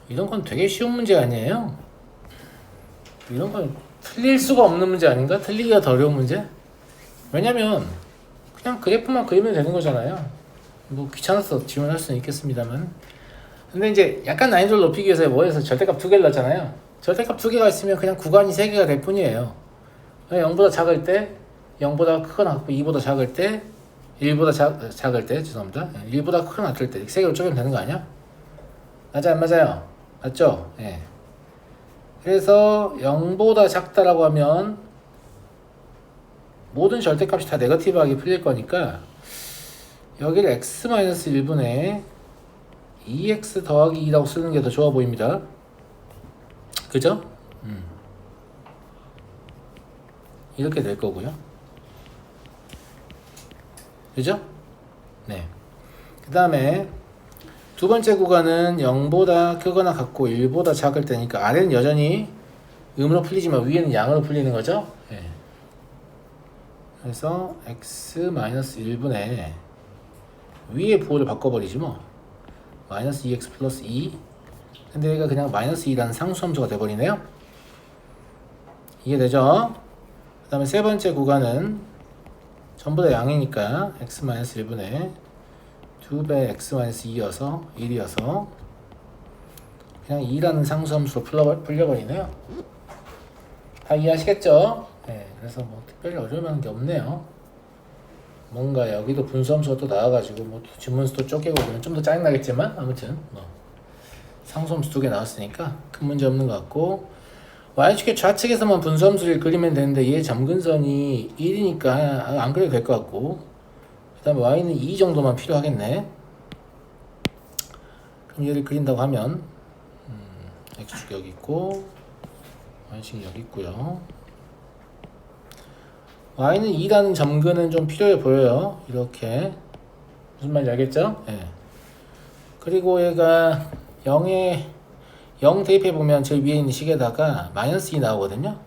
이런 건 되게 쉬운 문제 아니에요? 이런 건 틀릴 수가 없는 문제 아닌가? 틀리기가 더 어려운 문제? 왜냐면 그냥 그래프만 그리면 되는 거잖아요. 뭐 귀찮아서 지원할 수는 있겠습니다만. 근데 이제 약간 난이도를 높이기 위해서 뭐해서 절대값 두 개를 넣었잖아요. 절대값 두 개가 있으면 그냥 구간이 세 개가 될 뿐이에요. 0보다 작을 때, 0보다 크거나 같고 2보다 작을 때, 1보다 작을 때, 죄송합니다. 1보다 크거나 같을 때, 세 개로 쪼개면 되는 거 아니야? 맞아, 안 맞아요? 맞죠? 예. 그래서 0보다 작다라고 하면 모든 절대값이 다 네거티브하게 풀릴 거니까 여기를 x-1분의 2x 더하기 2라고 쓰는 게 더 좋아 보입니다. 그죠? 이렇게 될 거고요. 그죠? 네. 그 다음에 두 번째 구간은 0보다 크거나 같고 1보다 작을 때니까 아래는 여전히 음으로 풀리지만 위에는 양으로 풀리는 거죠. 네. 그래서 x-1분의 위에 부호를 바꿔버리지 뭐 마이너스 2x 플러스 2 근데 얘가 그냥 마이너스 2라는 상수함수가 돼버리네요. 이해되죠? 그 다음에 세 번째 구간은 전부 다 양이니까 x-1분의 2배 x-2여서 1이어서 그냥 2라는 상수함수로 풀려버리네요. 다 이해하시겠죠? 네, 그래서 뭐 특별히 어려운 게 없네요. 뭔가 여기도 분수함수가 또 나와가지고 뭐 지문수도 쪼개고 그러면 좀 더 짜증나겠지만 아무튼 뭐 상수함수 두 개 나왔으니까 큰 문제 없는 것 같고 y축의 좌측에서만 분수함수를 그리면 되는데 얘 점근선이 1이니까 안 그려도 될 것 같고 그 다음에 y는 2 정도만 필요하겠네. 그럼 얘를 그린다고 하면 x축 여기 있고 y축 여기 있고요. y는 2라는 점근은 좀 필요해 보여요. 이렇게 무슨 말인지 알겠죠? 네. 그리고 얘가 0 대입해보면 제일 위에 있는 식에다가 마이너스 2 나오거든요.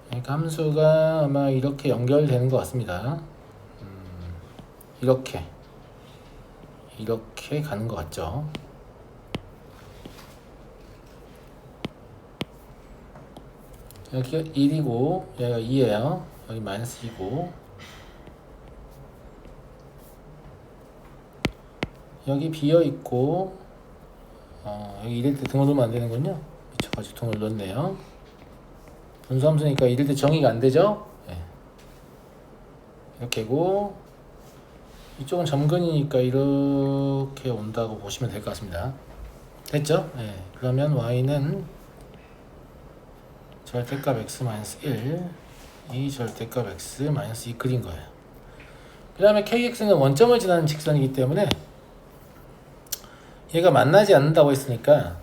그러니까 함수가 아마 이렇게 연결되는 것 같습니다. 이렇게 가는 것 같죠. 여기가 1이고 얘가 2예요. 여기 마이너스 2고 여기 비어있고 여기 이럴 때 등을 놓으면 안 되는군요. 미쳐가지고 등을 놓네요. 분수함수니까 이럴 때 정의가 안 되죠? 네. 이렇게고 이쪽은 점근이니까 이렇게 온다고 보시면 될 것 같습니다. 됐죠? 네. 그러면 y는 절대값 x-1 이 절대값 x-2 그린 거예요. 그 다음에 kx는 원점을 지나는 직선이기 때문에 얘가 만나지 않는다고 했으니까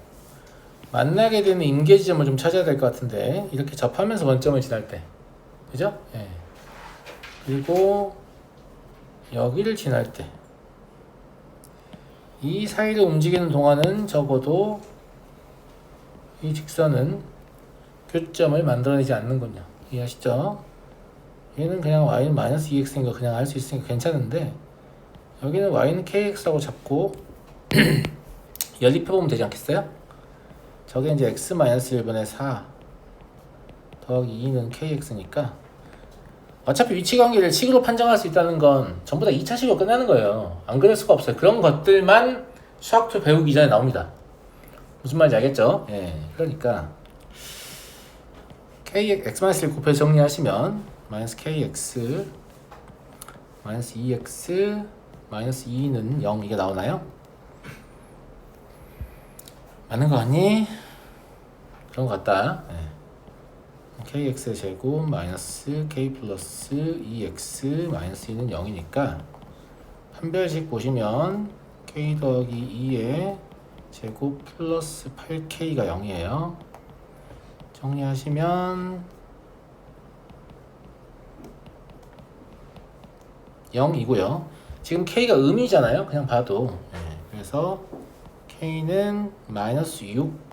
만나게 되는 임계 지점을 좀 찾아야 될 것 같은데 이렇게 접하면서 원점을 지날 때 그죠? 예. 그리고 여기를 지날 때 이 사이를 움직이는 동안은 적어도 이 직선은 교점을 만들어내지 않는군요. 이해하시죠? 얘는 그냥 y는 마이너스 2x인 거 그냥 알 수 있으니까 괜찮은데 여기는 y는 kx라고 잡고 연립해보면 되지 않겠어요? 저게 이제 x-1분의 4 더하기 2는 kx니까 어차피 위치관계를 식으로 판정할 수 있다는 건 전부 다 2차식으로 끝나는 거예요. 안 그럴 수가 없어요. 그런 것들만 수학투 배우기 전에 나옵니다. 무슨 말인지 알겠죠? 예, 그러니까 x-1 곱해서 정리하시면 마이너스 kx 마이너스 2x 마이너스 2는 0 이게 나오나요? 맞는 거 같니? 그런 것 같다. 네. kx의 제곱 마이너스 k 플러스 2x 마이너스 2는 0이니까 한별식 보시면 k 더하기 2의 제곱 플러스 8k가 0이에요. 정리하시면 0이고요. 지금 k가 음이잖아요. 그냥 봐도. 네. 그래서 k는 마이너스 6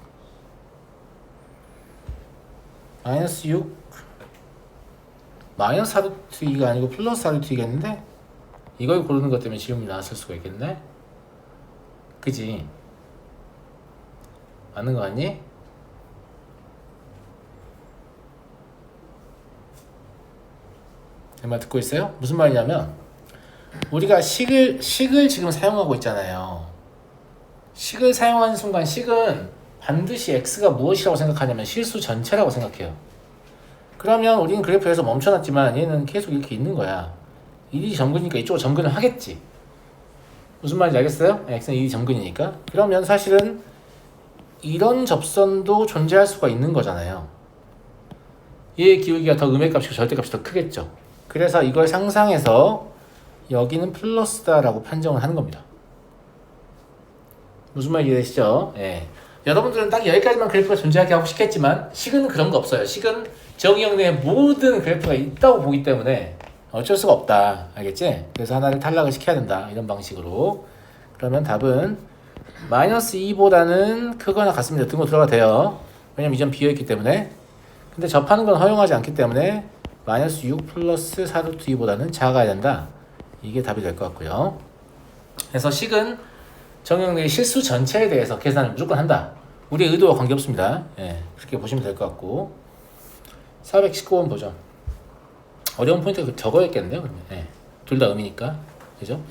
마이너스 6 마이너스 4루트2가 아니고 플러스 4루트2겠는데 이걸 고르는 것 때문에 지름이 나왔을 수가 있겠네. 그지? 맞는 거 같니? 내 말 듣고 있어요? 무슨 말이냐면 우리가 식을 지금 사용하고 있잖아요. 식을 사용하는 순간 식은 반드시 x가 무엇이라고 생각하냐면 실수 전체라고 생각해요. 그러면 우리는 그래프에서 멈춰놨지만 얘는 계속 이렇게 있는 거야. 1이 점근이니까 이쪽으로 점근을 하겠지. 무슨 말인지 알겠어요? x는 1이 점근이니까. 그러면 사실은 이런 접선도 존재할 수가 있는 거잖아요. 얘의 기울기가 더 음의 값이고 절대값이 더 크겠죠. 그래서 이걸 상상해서 여기는 플러스다라고 판정을 하는 겁니다. 무슨 말인지 이해되시죠? 예. 여러분들은 딱 여기까지만 그래프가 존재하게 하고 싶겠지만 식은 그런 거 없어요. 식은 정의형 내에 모든 그래프가 있다고 보기 때문에 어쩔 수가 없다. 알겠지? 그래서 하나를 탈락을 시켜야 된다. 이런 방식으로. 그러면 답은 마이너스 2보다는 크거나 같습니다. 등호 들어가도 돼요. 왜냐면 이전 비어있기 때문에. 근데 접하는 건 허용하지 않기 때문에 마이너스 6 플러스 4루트 2보다는 작아야 된다. 이게 답이 될 것 같고요. 그래서 식은 정의형 내의 실수 전체에 대해서 계산을 무조건 한다. 우리의 의도와 관계없습니다. 예, 그렇게 보시면 될 것 같고. 419번 보죠. 어려운 포인트가 저거였겠네요. 그러면 예, 둘 다 음이니까. 그죠?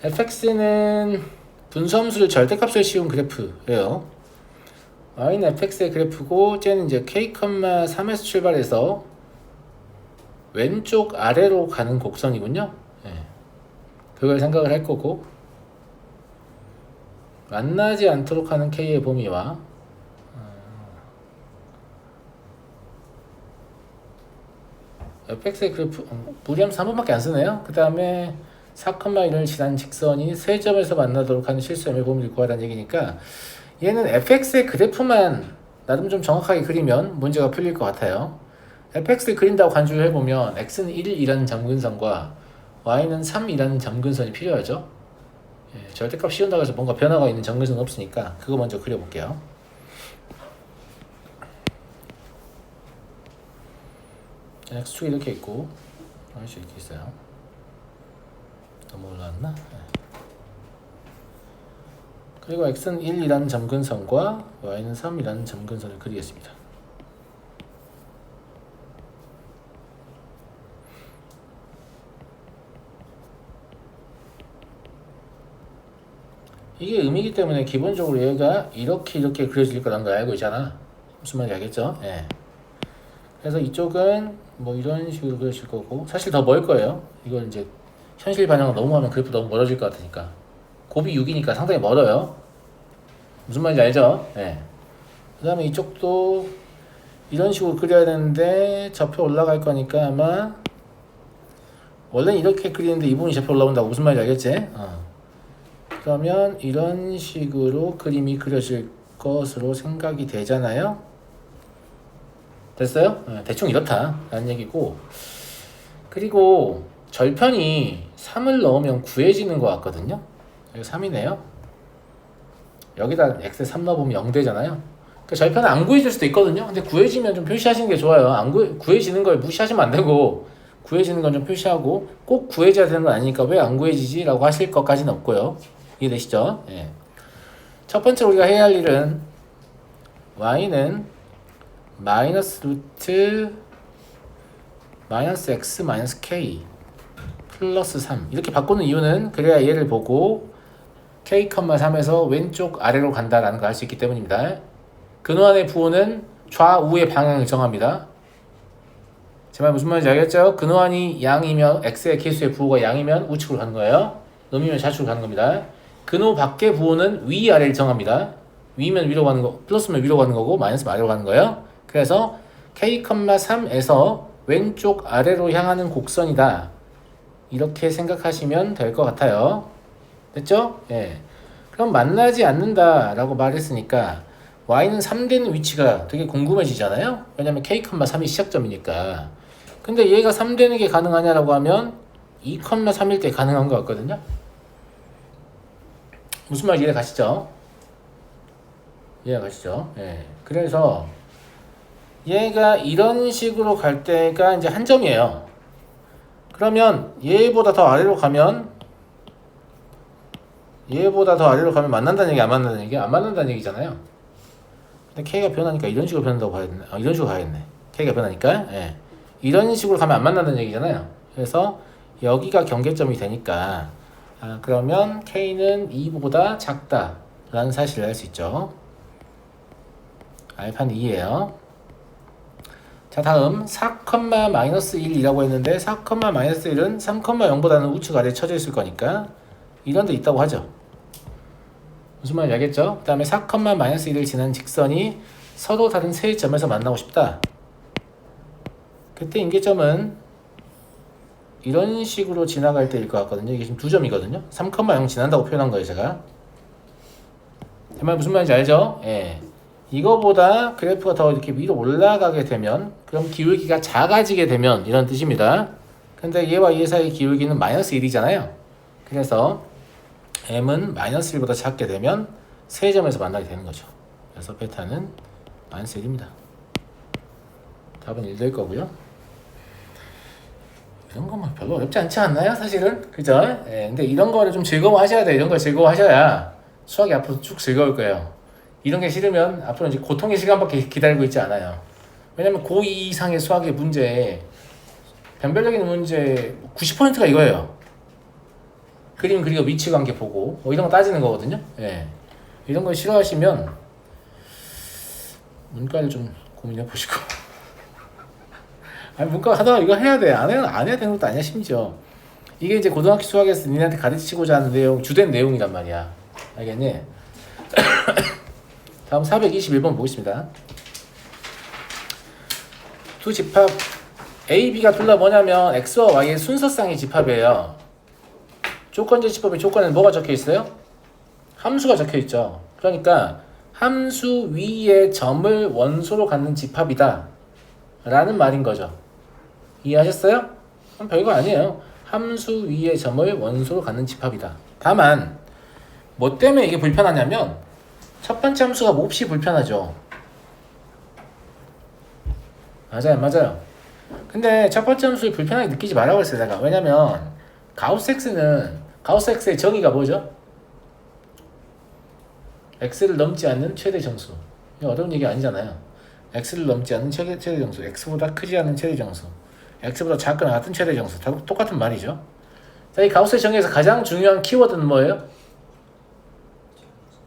예. fx는 분수함수를 절대값을 씌운 그래프예요. y는 fx의 그래프고 쟤는 이제 k, 3에서 출발해서 왼쪽 아래로 가는 곡선이군요. 예. 그걸 생각을 할 거고 만나지 않도록 하는 k의 범위와 fx의 그래프 무리하면서 한 번밖에 안 쓰네요. 그 다음에 4,1을 지난 직선이 세 점에서 만나도록 하는 실수함의 범위를 구하라는 얘기니까 얘는 fx의 그래프만 나름 좀 정확하게 그리면 문제가 풀릴 것 같아요. fx를 그린다고 간주를 해보면 x는 1이라는 점근선과 y는 3이라는 점근선이 필요하죠. 예, 절대값 씌운다고 해서 뭔가 변화가 있는 점근선은 없으니까 그거 먼저 그려볼게요. x축이 이렇게 있고 y축이 이렇게 있어요. 너무 올라왔나? 네. 그리고 x는 1이라는 점근선과 y는 3이라는 점근선을 그리겠습니다. 이게 음이기 때문에 기본적으로 얘가 이렇게 그려질 거라는 걸 알고 있잖아. 무슨 말인지 알겠죠? 예. 그래서 이쪽은 뭐 이런 식으로 그려질 거고 사실 더 멀 거예요. 이걸 이제 현실 반영을 너무 하면 그래프 너무 멀어질 것 같으니까 곱이 6이니까 상당히 멀어요. 무슨 말인지 알죠? 예. 그 다음에 이쪽도 이런 식으로 그려야 되는데 접혀 올라갈 거니까 아마 원래는 이렇게 그리는데 이 부분이 접혀 올라온다고. 무슨 말인지 알겠지? 그러면 이런 식으로 그림이 그려질 것으로 생각이 되잖아요. 됐어요? 대충 이렇다 라는 얘기고, 그리고 절편이 3을 넣으면 구해지는 것 같거든요. 여기 3이네요. 여기다 x에 3 넣어보면 0 되잖아요. 그러니까 절편은 안 구해질 수도 있거든요. 근데 구해지면 좀 표시하시는 게 좋아요. 구해지는 걸 무시하시면 안 되고 구해지는 건 좀 표시하고, 꼭 구해져야 되는 건 아니니까 왜 안 구해지지? 라고 하실 것까지는 없고요. 이해되시죠? 예. 첫 번째로 우리가 해야 할 일은 y는 마이너스 루트 마이너스 x 마이너스 k 플러스 3 이렇게 바꾸는 이유는 그래야 얘를 보고 k, 3에서 왼쪽 아래로 간다라는 걸 알 수 있기 때문입니다. 근호안의 부호는 좌우의 방향을 정합니다. 제 말 무슨 말인지 알겠죠? 근호안이 양이면 x의 개수의 부호가 양이면 우측으로 가는 거예요. 음이면 좌측으로 가는 겁니다. 근호 밖의 부호는 위아래를 정합니다. 위면 위로 가는 거, 플러스면 위로 가는 거고 마이너스면 아래로 가는 거예요. 그래서 k, 3에서 왼쪽 아래로 향하는 곡선이다. 이렇게 생각하시면 될 것 같아요. 됐죠? 예. 그럼 만나지 않는다 라고 말했으니까 y는 3되는 위치가 되게 궁금해지잖아요. 왜냐면 k, 3이 시작점이니까. 근데 얘가 3되는 게 가능하냐라고 하면 2, 3일 때 가능한 것 같거든요. 무슨 말인지 이해 가시죠? 이해 가시죠? 예. 그래서 얘가 이런 식으로 갈 때가 이제 한 점이에요. 그러면 얘보다 더 아래로 가면 얘보다 더 아래로 가면 만난다는 얘기, 안 만난다는 얘기? 안 만난다는 얘기잖아요. 근데 K가 변하니까 이런 식으로 변한다고 봐야겠네. 이런 식으로 가야겠네. K가 변하니까. 예. 이런 식으로 가면 안 만난다는 얘기잖아요. 그래서 여기가 경계점이 되니까 그러면 K는 2보다 작다라는 사실을 알 수 있죠. 알파는 2예요. 자, 다음 4,-1이라고 했는데 4,-1은 3,0보다는 우측 아래에 쳐져 있을 거니까 이런 데 있다고 하죠. 무슨 말인지 알겠죠? 그 다음에 4,-1을 지난 직선이 서로 다른 세 점에서 만나고 싶다. 그때 임계점은 이런 식으로 지나갈 때일 것 같거든요. 이게 지금 두 점이거든요. 3,0 지난다고 표현한 거예요, 제가. 제 말 무슨 말인지 알죠? 예. 이거보다 그래프가 더 이렇게 위로 올라가게 되면, 그럼 기울기가 작아지게 되면 이런 뜻입니다. 근데 얘와 얘 사이 기울기는 마이너스 1이잖아요. 그래서 m은 마이너스 1보다 작게 되면 세 점에서 만나게 되는 거죠. 그래서 베타는 마이너스 1입니다. 답은 1 될 거고요. 이런 것만 별로 어렵지 않지 않나요? 사실은. 그죠? 예, 근데 이런 거를 좀 즐거워하셔야 돼요. 이런 걸 즐거워하셔야 수학이 앞으로 쭉 즐거울 거예요. 이런 게 싫으면 앞으로 이제 고통의 시간밖에 기다리고 있지 않아요. 왜냐면 고2 이상의 수학의 문제, 변별력있는 문제 90%가 이거예요. 그림 그리고 위치 관계 보고 이런 거 따지는 거거든요. 예. 이런 걸 싫어하시면 문과를 좀 고민해 보시고. 아니 문과 하다가 이거 해야 돼. 안 해야 되는 것도 아니야. 심지어 이게 이제 고등학교 수학에서 니네한테 가르치고자 하는 내용, 주된 내용이란 말이야. 알겠니? 다음 421번 보겠습니다. 두 집합 A, B가 둘 다 뭐냐면 X와 Y의 순서쌍의 집합이에요. 조건제 집합의 조건에는 뭐가 적혀 있어요? 함수가 적혀 있죠. 그러니까 함수 위의 점을 원소로 갖는 집합이다 라는 말인 거죠. 이해하셨어요? 그럼 별거 아니에요. 함수 위의 점을 원소로 갖는 집합이다. 다만 뭐 때문에 이게 불편하냐면 첫 번째 함수가 몹시 불편하죠. 맞아요. 근데 첫 번째 함수를 불편하게 느끼지 말라고 했어요, 제가. 왜냐면 가우스 X의 정의가 뭐죠? X를 넘지 않는 최대 정수. 어려운 얘기 아니잖아요. X를 넘지 않는 최대 정수, X보다 크지 않은 최대 정수, X보다 작거나 같은 최대 정수. 다 똑같은 말이죠. 자, 이 가우스의 정의에서 가장 중요한 키워드는 뭐예요?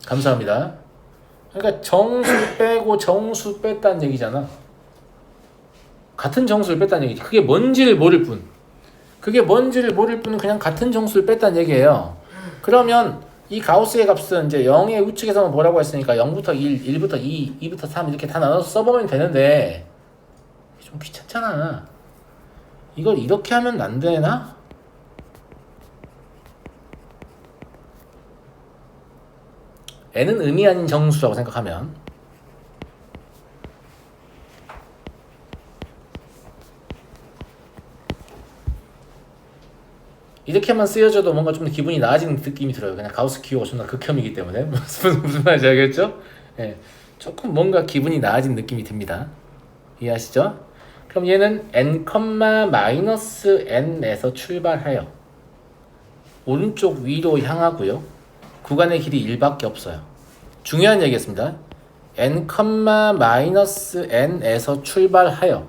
감사합니다. 그러니까 정수 빼고 정수 뺐다는 얘기잖아. 같은 정수를 뺐다는 얘기지. 그게 뭔지를 모를 뿐. 그냥 같은 정수를 뺐다는 얘기예요. 그러면 이 가우스의 값은 이제 0의 우측에서만 뭐라고 했으니까 0부터 1, 1부터 2, 2부터 3 이렇게 다 나눠서 써보면 되는데 좀 귀찮잖아. 이걸 이렇게 하면 안 되나? n은 의미 아닌 정수라고 생각하면 이렇게만 쓰여져도 뭔가 좀 더 기분이 나아지는 느낌이 들어요. 그냥 가우스 기호가 존나 극혐이기 때문에. 무슨 말인지 알겠죠? 예, 조금 뭔가 기분이 나아진 느낌이 듭니다. 이해하시죠? 그럼 얘는 n,-n에서 출발해요. 오른쪽 위로 향하고요. 구간의 길이 1밖에 없어요. 중요한 얘기였습니다. n,-n에서 출발하여.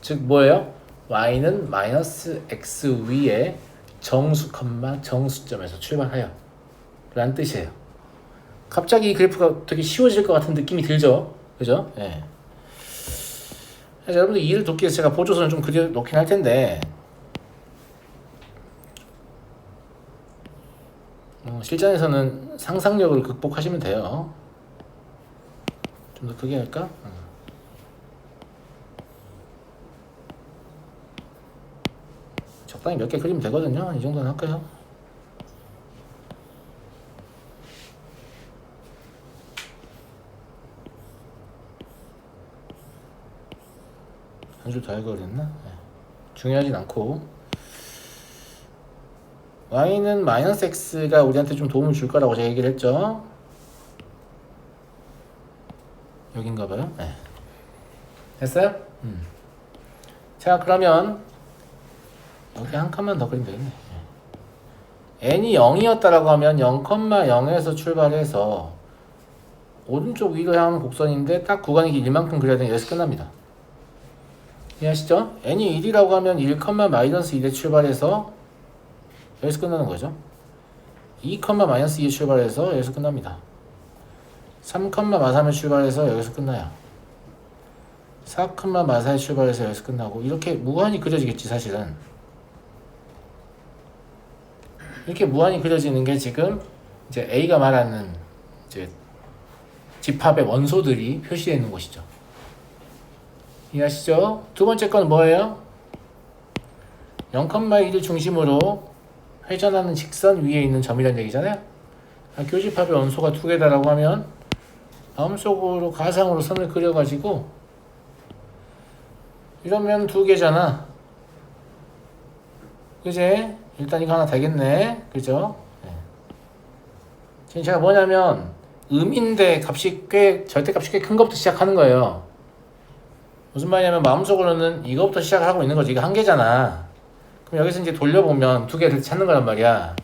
즉 뭐예요? y는 마이너스 x 위에 정수, 정수점에서 출발하여 라는 뜻이에요. 갑자기 이 그래프가 되게 쉬워질 것 같은 느낌이 들죠? 그죠? 예. 여러분들 이해를 돕기 위해서 제가 보조선을 좀 그려놓긴 할 텐데 실전에서는 상상력을 극복하시면 돼요. 좀 더 크게 할까? 적당히 몇 개 그리면 되거든요. 이 정도는 할까요? 한 줄 더 해버렸나? 네. 중요하진 않고 y는 마이너스 x가 우리한테 좀 도움을 줄 거라고 제가 얘기를 했죠. 여긴가봐요. 네. 됐어요? 자, 그러면 여기 한 칸만 더 그리면 되겠네. n이 0이었다라고 하면 0,0에서 출발해서 오른쪽 위로 향하는 곡선인데 딱 구간이 길만큼 그려야 되면 여기서 끝납니다. 이해하시죠? n이 1이라고 하면 1,-1에 출발해서 여기서 끝나는 거죠. 2,-2에 출발해서 여기서 끝납니다. 3,-3에 출발해서 여기서 끝나요. 4,-4에 출발해서 여기서 끝나고 이렇게 무한히 그려지겠지 사실은. 이렇게 무한히 그려지는 게 지금 이제 A가 말하는 이제 집합의 원소들이 표시되어 있는 곳이죠. 이해하시죠? 두 번째 건 뭐예요? 0,1을 중심으로 회전하는 직선 위에 있는 점이라는 얘기잖아요. 교집합의 원소가 두 개다라고 하면 마음속으로 가상으로 선을 그려가지고 이러면 두 개잖아. 그제? 일단 이거 하나 되겠네. 그죠? 네. 지금 제가 뭐냐면 음인데 값이 절대값이 꽤 큰 것부터 시작하는 거예요. 무슨 말이냐면 마음속으로는 이거부터 시작을 하고 있는 거지. 이거 한 개잖아. 그럼 여기서 이제 돌려보면 두 개를 찾는 거란 말이야.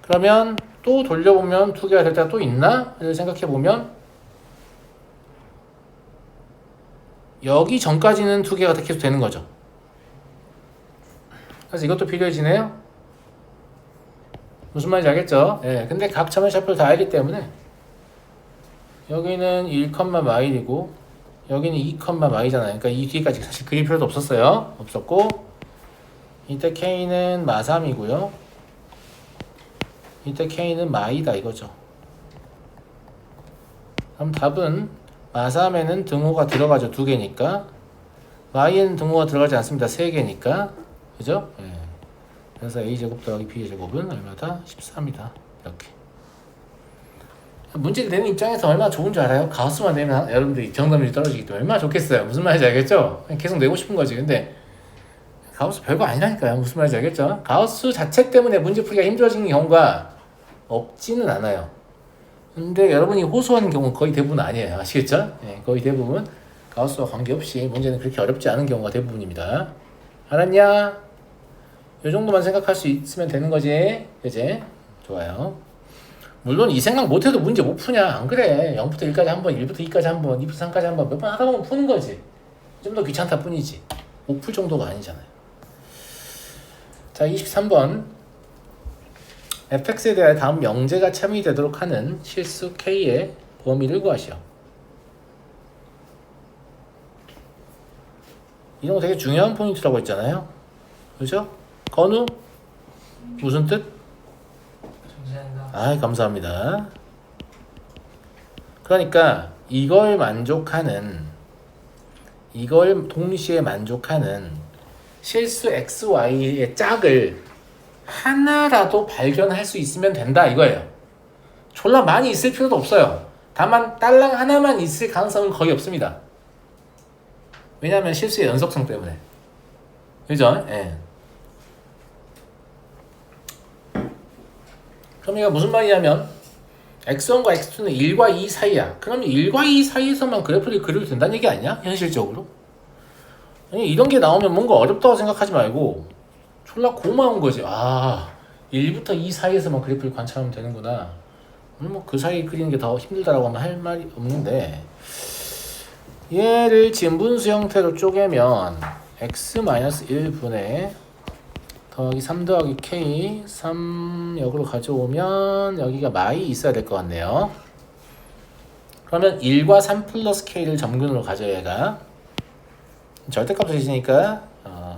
그러면 또 돌려보면 두 개가 될 때가 또 있나? 를 생각해보면 여기 전까지는 두 개가 계속 되는 거죠. 그래서 이것도 필요해지네요. 무슨 말인지 알겠죠? 예, 근데 각 점의 샤프를 다 알기 때문에 여기는 1,마일이고 여기는 2,마이잖아요. 그러니까 이 뒤에까지 사실 그릴 필요도 없었어요. 없었고 이때 K는 마3이고요. 이때 K는 마이다 이거죠. 그럼 답은 마3에는 등호가 들어가죠. 2개니까 마이에는 등호가 들어가지 않습니다. 3개니까 그죠? 예. 그래서 A제곱 더하기 B제곱은 얼마다? 14입니다. 이렇게 문제를 내는 입장에서 얼마나 좋은 줄 알아요? 가우스만 내면 여러분들이 정답률이 떨어지기 때문에 얼마나 좋겠어요. 무슨 말인지 알겠죠? 계속 내고 싶은 거지. 근데 가우스 별거 아니라니까요. 무슨 말인지 알겠죠? 가우스 자체 때문에 문제 풀기가 힘들어지는 경우가 없지는 않아요. 근데 여러분이 호소하는 경우는 거의 대부분 아니에요. 아시겠죠? 네, 거의 대부분 가우스와 관계없이 문제는 그렇게 어렵지 않은 경우가 대부분입니다. 알았냐? 이 정도만 생각할 수 있으면 되는 거지. 그지? 좋아요. 물론 이 생각 못해도 문제 못 푸냐? 안 그래. 0부터 1까지 한 번, 1부터 2까지 한 번, 2부터 3까지 한 번 몇 번 하다 보면 푸는 거지. 좀 더 귀찮다 뿐이지. 못 풀 정도가 아니잖아요. 자, 23번. fx에 대한 다음 명제가 참여되도록 하는 실수 k의 범위를 구하시오. 이런 거 되게 중요한 포인트라고 했잖아요. 그죠? 건우? 무슨 뜻? 아, 감사합니다. 그러니까 이걸 동시에 만족하는 실수 xy의 짝을 하나라도 발견할 수 있으면 된다 이거예요. 졸라 많이 있을 필요도 없어요. 다만 딸랑 하나만 있을 가능성은 거의 없습니다. 왜냐하면 실수의 연속성 때문에. 그죠? 예. 그럼 이거 무슨 말이냐면 x1과 x2는 1과 2 사이야. 그러면 1과 2 사이에서만 그래프를 그려도 된다는 얘기 아니야? 현실적으로? 아니, 이런 게 나오면 뭔가 어렵다고 생각하지 말고 졸라 고마운 거지. 아, 1부터 2 사이에서만 그래프를 관찰하면 되는구나. 뭐 그 사이 그리는 게 더 힘들다라고 하면 할 말이 없는데, 얘를 진분수 형태로 쪼개면 x-1분의 더하기 3 더하기 k 3역으로 가져오면 여기가 마이 있어야 될 것 같네요. 그러면 1과 3 플러스 k를 점근으로 가져야 얘가 절대값을 있으니까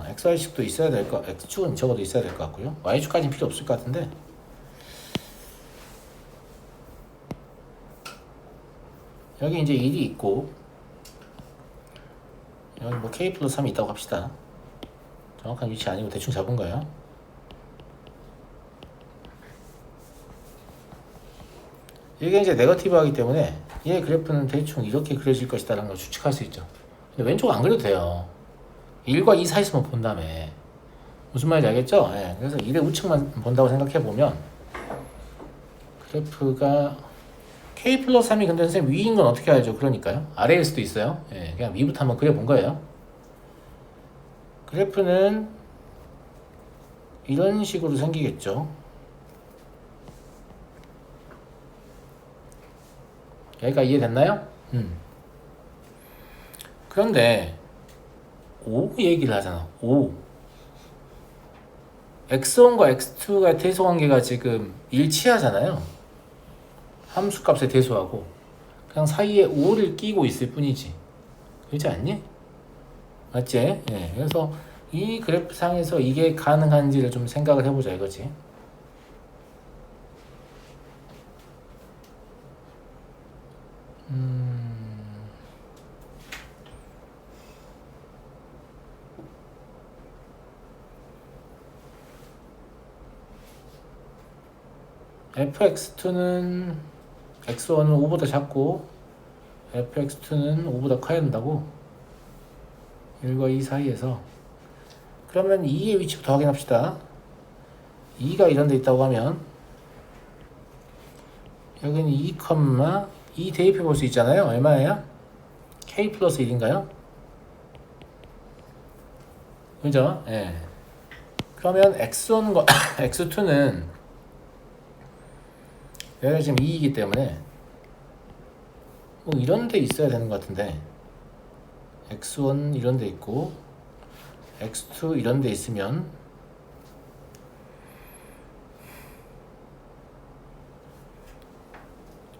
xy축도 있어야 될 거, x축은 적어도 있어야 될 것 같고요. y축까지는 필요 없을 것 같은데, 여기 이제 1이 있고 여기 뭐 k 플러스 3이 있다고 합시다. 정확한 위치 아니고 대충 잡은 거예요. 이게 이제 네거티브 하기 때문에 얘 그래프는 대충 이렇게 그려질 것이다 라는 걸 추측할 수 있죠. 근데 왼쪽 안 그려도 돼요. 1과 2 사이에서만 본 다음에. 무슨 말인지 알겠죠? 네, 그래서 1의 우측만 본다고 생각해보면 그래프가 k 플러스 3이 근데 선생님 위인 건 어떻게 알죠? 그러니까요. 아래일 수도 있어요. 네, 그냥 위부터 한번 그려본 거예요. 그래프는 이런 식으로 생기겠죠. 여기까지 이해됐나요? 그런데 O 얘기를 하잖아. O x1과 x2가 대소관계가 지금 일치하잖아요. 함수값의 대소하고 그냥 사이에 O를 끼고 있을 뿐이지. 그렇지 않니? 맞지? 예. 그래서 이 그래프상에서 이게 가능한지를 좀 생각을 해보자 이거지. fx2는 x1은 5보다 작고 fx2는 5보다 커야 된다고. 1과 2 사이에서. 그러면 2의 위치부터 확인합시다. 2가 이런 데 있다고 하면 여기는 2, 대입해 볼 수 있잖아요. 얼마예요? k 플러스 1인가요? 그죠? 예. 그러면 x1과 x2는 여기가 지금 2이기 때문에 뭐 이런 데 있어야 되는 것 같은데 x1 이런 데 있고 x2 이런 데 있으면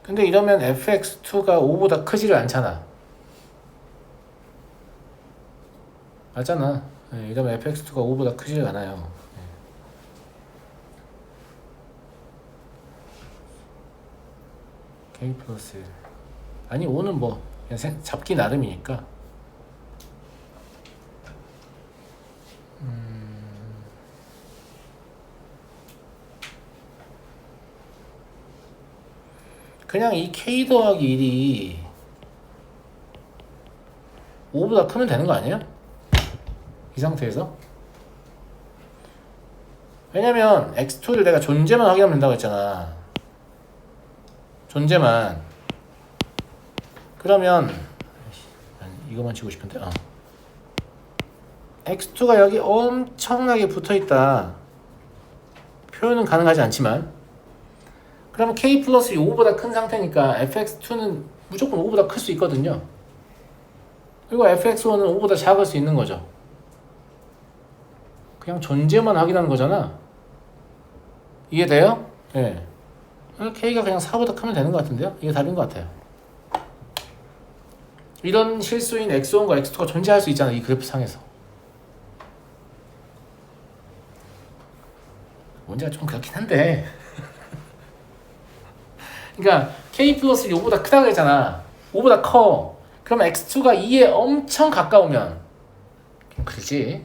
근데 이러면 fx2가 5보다 크지를 않잖아. 맞잖아. 네, 이러면 fx2가 5보다 크지를 않아요. k 플러스 1. 아니 5는 뭐 그냥 잡기 나름이니까. 그냥 이 k 더하기 1이 5보다 크면 되는 거 아니에요? 이 상태에서? 왜냐면 x2를 내가 존재만 확인하면 된다고 했잖아. 존재만. 그러면 이거만 치고 싶은데 x2가 여기 엄청나게 붙어있다. 표현은 가능하지 않지만 그러면 k 플러스 5보다 큰 상태니까 fx2는 무조건 5보다 클 수 있거든요. 그리고 fx1은 5보다 작을 수 있는 거죠. 그냥 존재만 확인하는 거잖아. 이해돼요? 네. k가 그냥 4보다 크면 되는 것 같은데요? 이게 답인 것 같아요. 이런 실수인 x1과 x2가 존재할 수 있잖아. 이 그래프 상에서. 문제가 좀 그렇긴 한데 그러니까 k 플러스 5보다 크다고 했잖아. 5보다 커. 그러면 x2가 2에 엄청 가까우면 그렇지.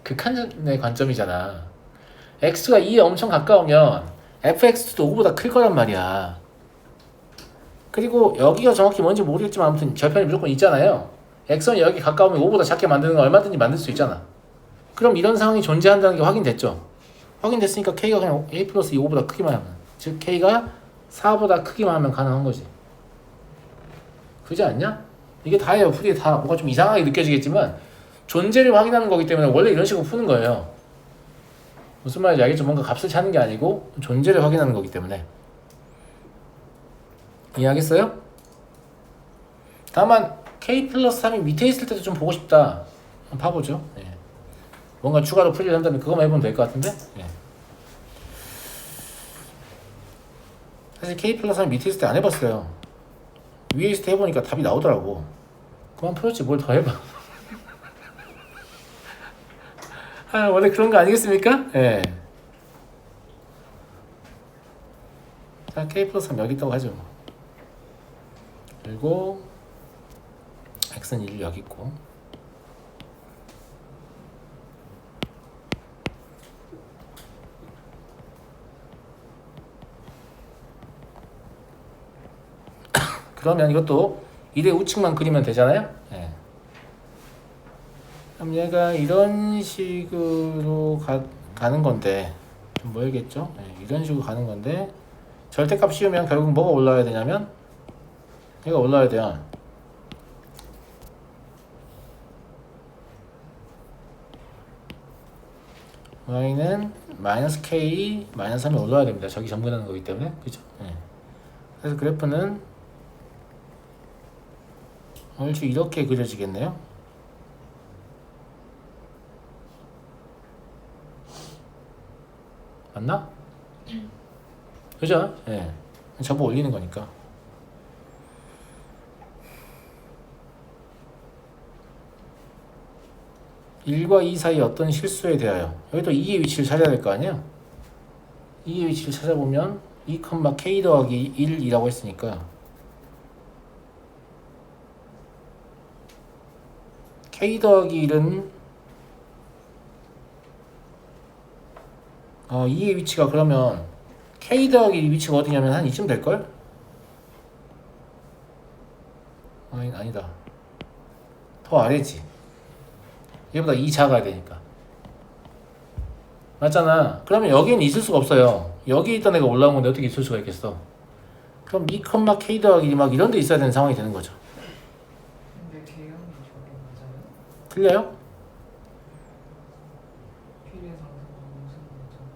극한의 관점이잖아. x가 2에 엄청 가까우면 fx2도 5보다 클 거란 말이야. 그리고 여기가 정확히 뭔지 모르겠지만 아무튼 절편이 무조건 있잖아요. x는 여기 가까우면 5보다 작게 만드는 거 얼마든지 만들 수 있잖아. 그럼 이런 상황이 존재한다는 게 확인됐죠. 확인됐으니까 k가 그냥 a 플러스 2보다 크기만 하면, 즉 k가 4보다 크기만 하면 가능한 거지. 그지 않냐? 이게 다예요. 풀이에 다 뭐가 좀 이상하게 느껴지겠지만 존재를 확인하는 거기 때문에 원래 이런 식으로 푸는 거예요. 무슨 말인지 알겠죠? 뭔가 값을 찾는 게 아니고 존재를 확인하는 거기 때문에. 이해하겠어요? 다만 k 플러스 3이 밑에 있을 때도 좀 보고 싶다. 한번 봐보죠. 예. 뭔가 추가로 풀이를 한다면 그거만 해보면 될 것 같은데. 예. 사실 k 플러스 3이 밑에 있을 때 안 해봤어요. 위에 있을 때 해보니까 답이 나오더라고. 그만 풀었지 뭘 더 해봐. 원래 그런 거 아니겠습니까? 예. 자, k 플러스 3 여기 있다고 하죠. 그리고 x는 1 여기 있고 그러면 이것도 1의 우측만 그리면 되잖아요. 예. 그럼 얘가 이런 식으로 가는 건데 좀 멀겠죠? 예, 이런 식으로 가는 건데 절대값 씌우면 결국 뭐가 올라와야 되냐면 얘가 올라와야 돼요. y는 마이너스 k 마이너스 3이 올라와야 됩니다. 저기 전분하는 거기 때문에. 그죠? 예. 그래서 그래프는 얼추 이렇게 그려지겠네요. 맞나? 그죠? 예. 접어 올리는 거니까. (1과 2) 사이 어떤 실수에 대하여 여기도 2의 위치를 찾아야 될 거 아니에요? 2의 위치를 찾아보면 2, k 더하기 1이라고 했으니까 k 더하기 1은 2의 위치가 그러면 k 더하기 1 위치가 어디냐면 한 이쯤 될걸? 아니다. 더 아래지. 얘보다 2 작아야 되니까. 맞잖아. 그러면 여기는 있을 수가 없어요. 여기 있던 애가 올라온 건데 어떻게 있을 수가 있겠어? 그럼 2, k 더하기 1 막 이런 데 있어야 되는 상황이 되는 거죠. 근데 개형이 저게 맞아요? 틀려요? 비례상수가 무슨 문제예요?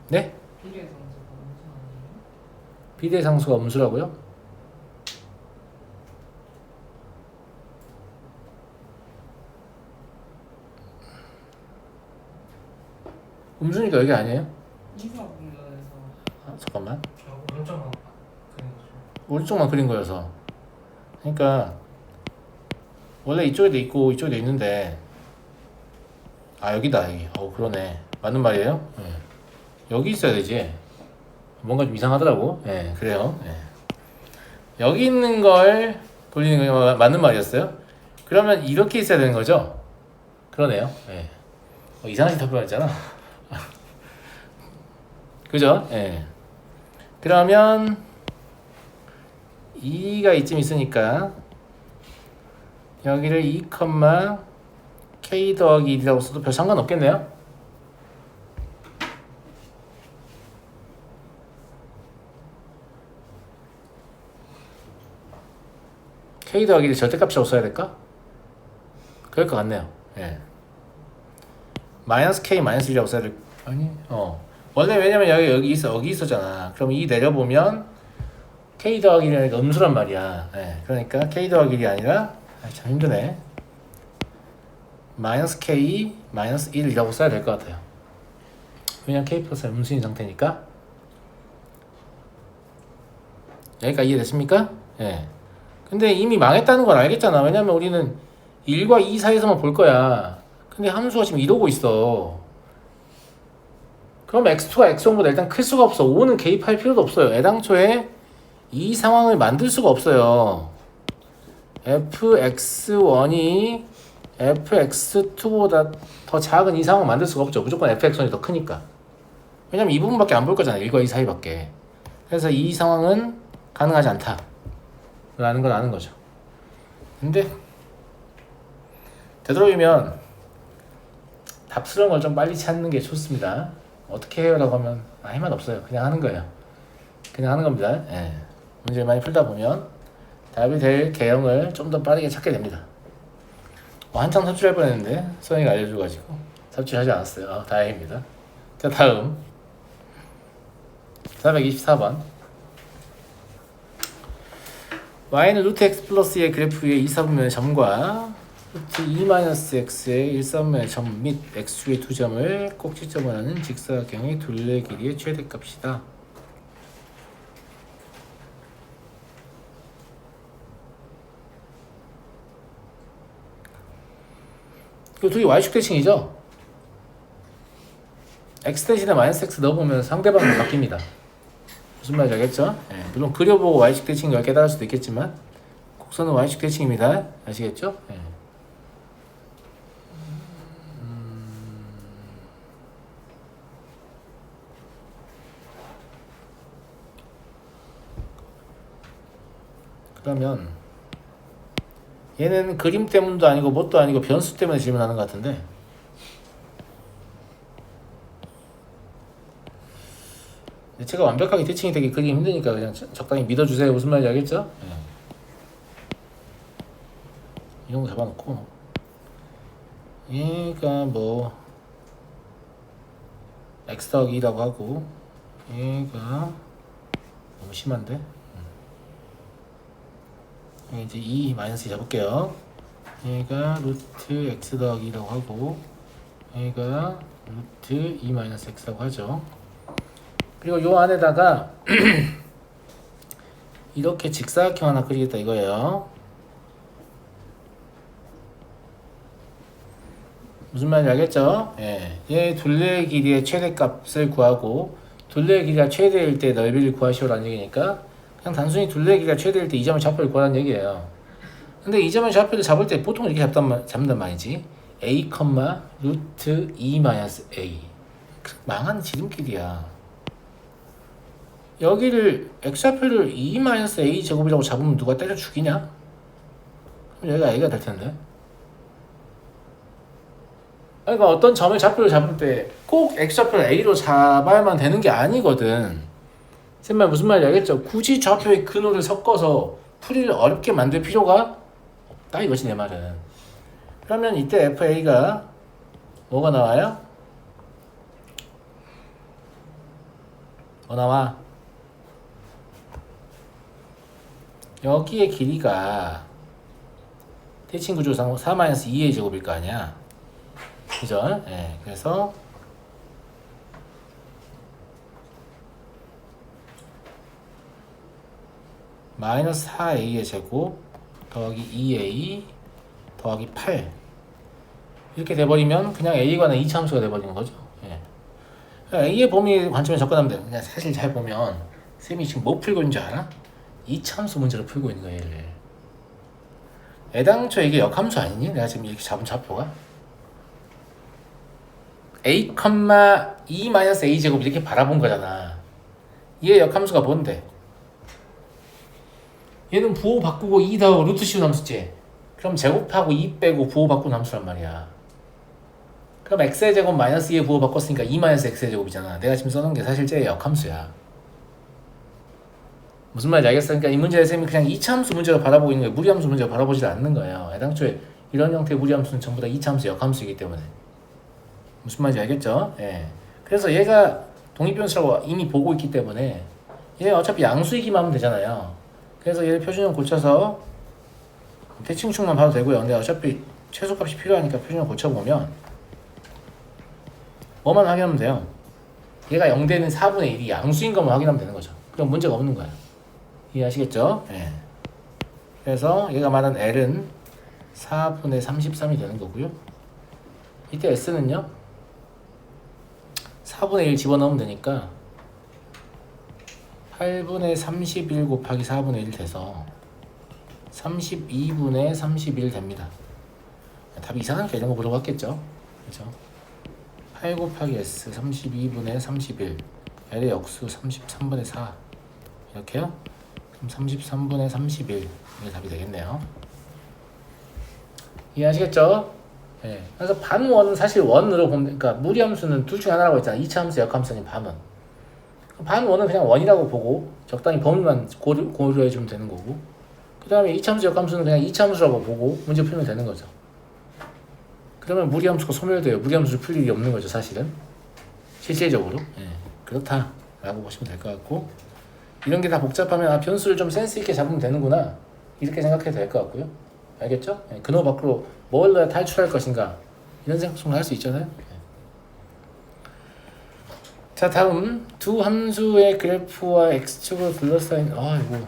네? 비례상수가 무슨 아니에요? 비례상수가 음수라고요? 음수니까 여기 아니에요? 이사분면에서 잠깐만. 오른쪽만 그린 거죠. 오른쪽만 그린 거여서. 그러니까 원래 이쪽에도 있고 이쪽에도 있는데 여기다 여기. 그러네. 맞는 말이에요? 네. 여기 있어야 되지. 뭔가 좀 이상하더라고. 네, 그래요. 네. 여기 있는 걸 돌리는 거 맞는 말이었어요? 그러면 이렇게 있어야 되는 거죠? 그러네요. 네. 이상한 짓 답변했잖아. 그죠? 예. 그러면 2가 이쯤 있으니까 여기를 2, k 더하기 1이라고 써도 별 상관없겠네요. k 더하기 1 절대값이라고 써야 될까? 그럴 것 같네요. 예. 마이너스 k 마이너스 1이라고 써야 될 아니? 원래 왜냐면 여기 있었잖아. 그럼 이 내려보면 k 더하기 1이니까 음수란 말이야. 예. 그러니까 k 더하기 1이 아니라 참 힘드네. 마이너스 k 마이너스 1이라고 써야 될 것 같아요. 왜냐면 k 플러스 음수인 상태니까. 여기까지 이해됐습니까? 예. 근데 이미 망했다는 걸 알겠잖아. 왜냐면 우리는 1과 2 사이에서만 볼 거야. 근데 함수가 지금 이러고 있어. 그럼 x2가 x1보다 일단 클 수가 없어. 5는 개입할 필요도 없어요. 애당초에 이 상황을 만들 수가 없어요. fx1이 fx2보다 더 작은 이 상황을 만들 수가 없죠. 무조건 fx1이 더 크니까. 왜냐면 이 부분밖에 안 볼 거잖아. 1과 2 사이밖에. 그래서 이 상황은 가능하지 않다 라는 걸 아는 거죠. 근데 되도록이면 답스러운 걸 좀 빨리 찾는 게 좋습니다. 어떻게 해요? 라고 하면 할 말 없어요. 그냥 하는 거예요. 그냥 하는 겁니다. 예. 문제를 많이 풀다 보면 답이 될 개형을 좀 더 빠르게 찾게 됩니다. 한참 삽질할 뻔했는데 소영이가 알려줘가지고 삽질하지 않았어요. 다행입니다. 자, 다음 424번 y는 루트 x 플러스의 그래프 위에 2, 4분면의 점과 루트 2-x의 1, 4분면의 점 및 x의 두 점을 꼭지점을 하는 직사각형의 둘레 길이의 최대값이다. 이거 둘이 y축 대칭이죠? x 대신에 마이너스 x 넣어보면 상대방이 바뀝니다. 무슨 말인지 알겠죠? 네, 물론 그려보고 y축 대칭인 걸 깨달을 수도 있겠지만 곡선은 y축 대칭입니다. 아시겠죠? 네. 그러면 얘는 그림 때문도 아니고 뭣도 아니고 변수 때문에 질문하는 것 같은데 제가 완벽하게 대칭이 되게 그리기 힘드니까 그냥 적당히 믿어주세요. 무슨 말인지 알겠죠? 네. 이런 거 잡아놓고 얘가 뭐 x 더하기 2라고 하고 얘가 너무 심한데 이제 2 마이너스 2 잡을게요. 얘가 루트 x 더하기 2라고 하고 얘가 루트 2 마이너스 x라고 하죠. 그리고 요 안에다가 이렇게 직사각형 하나 그리겠다 이거예요. 무슨 말인지 알겠죠? 예. 얘 둘레의 길이의 최대값을 구하고 둘레의 길이가 최대일 때 넓이를 구하시오라는 얘기니까 그냥 단순히 둘레의 길이가 최대일 때 이 점의 좌표를 구하라는 얘기예요. 근데 이 점의 좌표를 잡을 때 보통 이렇게 잡는단 말이지. a, 루트 2 마이너스 a. 망한 지름길이야. 여기를 x좌표를 2 마이너스 a 제곱이라고 잡으면 누가 때려 죽이냐? 그럼 여기가 a가 될 텐데. 그러니까 어떤 점의 좌표를 잡을 때 꼭 x좌표를 a로 잡아야만 되는 게 아니거든. 쌤말 무슨 말인지 알겠죠? 굳이 좌표의 근호를 섞어서 풀이를 어렵게 만들 필요가 없다 이것이 내 말은. 그러면 이때 fa가 뭐가 나와요? 뭐 나와? 여기의 길이가 대칭 구조상 4-2의 제곱일 거 아니야. 그죠? 예. 그래서 마이너스 4a의 제곱 더하기 2a 더하기 8 이렇게 돼버리면 그냥 a에 관한 이차함수가 돼버리는 거죠. 예. a의 범위 관점에 접근하면 돼요. 그냥 사실 잘 보면 쌤이 지금 뭐 풀고 있는 줄 알아? 이차함수 문제를 풀고 있는 거예요. 얘를. 애당초 이게 역함수 아니니? 내가 지금 이렇게 잡은 좌표가 a, 2-a 제곱 이렇게 바라본 거잖아. 얘 역함수가 뭔데? 얘는 부호 바꾸고 2 더하고 루트 씌운 함수지. 그럼 제곱하고 2 빼고 부호 바꾼 함수란 말이야. 그럼 x의 제곱 마이너스 2의 부호 바꿨으니까 2 마이너스 x의 제곱이잖아. 내가 지금 써놓은 게 사실 쟤의 역함수야. 무슨 말인지 알겠어? 그러니까 이 문제의 쌤이 그냥 2차 함수 문제로 바라보고 있는 거예요. 무리함수 문제로 바라보지 않는 거예요. 애당초에 이런 형태의 무리함수는 전부 다 2차 함수, 역함수이기 때문에. 무슨 말인지 알겠죠? 예. 그래서 얘가 독립변수라고 이미 보고 있기 때문에 얘 어차피 양수이기만 하면 되잖아요. 그래서 얘를 표준형 고쳐서 대칭축만 봐도 되고요. 근데 어차피 최소값이 필요하니까 표준형 고쳐보면 뭐만 확인하면 돼요. 얘가 0되는 4분의 1이 양수인 것만 확인하면 되는 거죠. 그럼 문제가 없는 거야. 이해하시겠죠? 예. 그래서 얘가 말한 L은 4분의 33이 되는 거고요. 이때 S는요 4분의 1 집어넣으면 되니까 8분의 31 곱하기 4분의 1 돼서 32분의 31 됩니다. 답이 이상하니까 이런 거 물어봤겠죠? 그죠? 8 곱하기 S 32분의 31 L의 역수 33분의 4 이렇게요? 그럼 33분의 31 이게 답이 되겠네요. 이해하시겠죠? 네. 그래서 반원은 사실 원으로 보면 그러니까 무리함수는 둘 중에 하나라고 했잖아. 2차 함수, 역함수 아닌 반원. 반원은 그냥 원이라고 보고 적당히 범위만 고려해주면 되는 거고 그 다음에 2차 함수, 역함수는 그냥 2차 함수라고 보고 문제 풀면 되는 거죠. 그러면 무리함수가 소멸돼요. 무리함수를 풀 일이 없는 거죠 사실은 실질적으로. 예. 그렇다라고 보시면 될 것 같고 이런 게 다 복잡하면 아 변수를 좀 센스 있게 잡으면 되는구나 이렇게 생각해도 될 것 같고요. 알겠죠? 예. 근호 밖으로 뭘 넣어야 탈출할 것인가 이런 생각을 할 수 있잖아요. 예. 자 다음 두 함수의 그래프와 x축을 둘러싸인 이거